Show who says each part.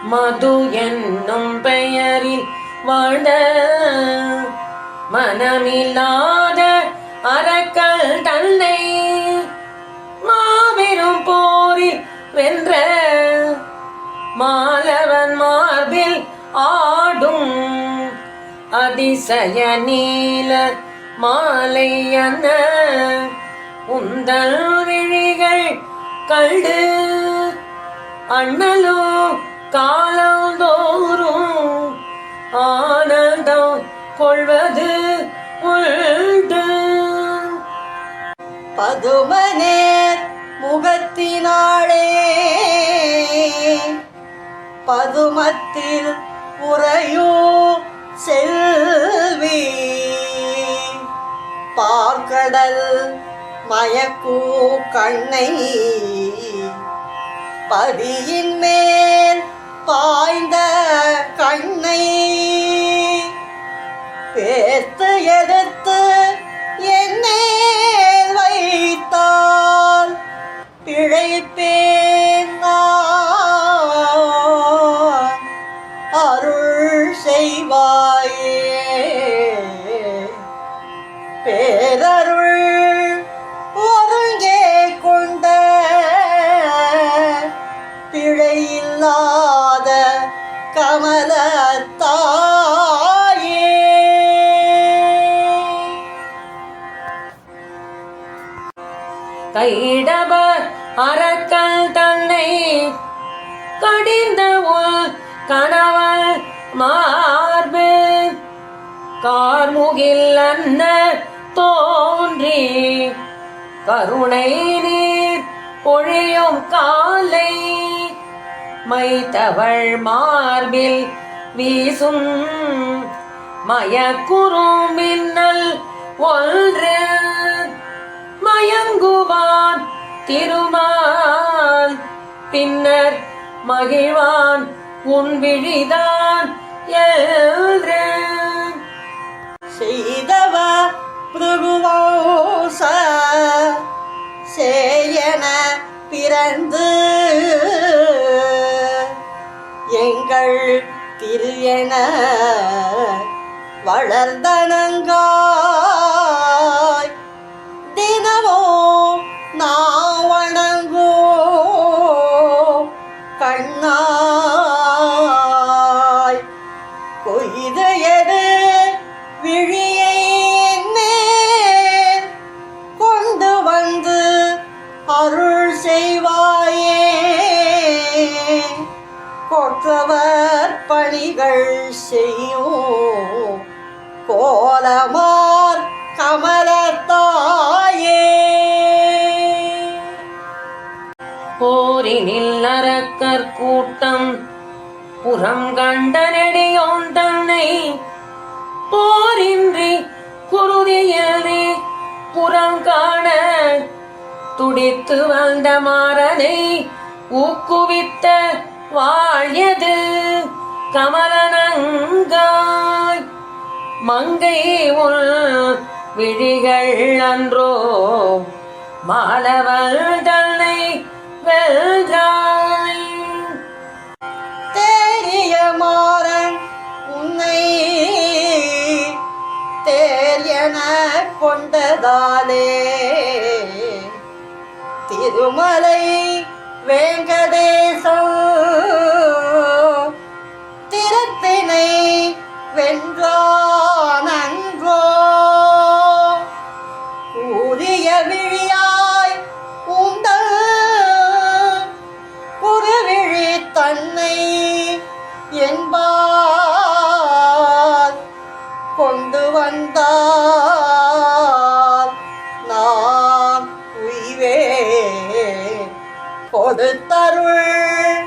Speaker 1: மது என்னும் பெயரில் வாழ்ந்த மனமில்லாத அரக்கல் தன்னை மாபெரும் போரில் வென்ற மாலவன் மார்பில் ஆடும் அதிசய நீல மாலையன உந்தல் விழிகள் கண்டு அண்ணலோ காலந்தோறும் ஆனந்தம் கொள்வது உண்டு.
Speaker 2: பதுமனேர் முகத்தினாளே பதுமத்தில் உறையோ செல்வி பார்க்கடல் மயக்கூ கண்ணை பதியின் மேல் பாய்ந்த கண்ணை பேர்த்து எடுத்து என்னே வைத்தால் பிழைப்பேன் அருள் செய்வாயே பேரருள் ஒருங்கே கொண்ட பிழையில்லாத கமலத்தாயே.
Speaker 1: கைடப அரக்கல் தன்னை கடிந்த கணவன் மார்பு கார்முகில் அன்ன தோன்றி கருணை நீர் பொழியும் காலை மைத்தவள் மார்பில் வீசும் மயக்குறும் மின்னல் ஒன்று மயங்குவான் திருமால் பின்னர் மகிழ்வான் உன் விழிதான் என்று
Speaker 2: செய்தவ பிரபுவோச சேயன பிறந்து எங்கள் திரு என வளர்ந்தனங்காய் தினமோ நான் வணங்கோ கண்ணாய் கொய்து எடு விழியை மேல் கொண்டு வந்து அருள் செய்வாயே கொற்றவர் பணிகள் செய்யும் கோலமார் கமலத்தாயே.
Speaker 1: போரினில் அரக்கர் கூட்டம் புறம் கண்ட நெடியோன் தன்னை போரின்றி குருதியில்லை புறம் காண துடித்து வந்த மாறனை ஊக்குவித்த வாழியது கமலனங்காய் மங்கை உள் விழிகள் அன்றோ மாலவள் தன்னை வெல்றாய்.
Speaker 2: தேரிய மாறன் உன்னை தேரியன கொண்டதாலே திருமலை வேங்கடேசம் திறத்தினை வென்றானன்றோ கூறிய விழியாய் உந்தல் குருவிழி தன்னை என்பார் கொண்டு வந்தார் நான் உய்வே கொடுத்தருள்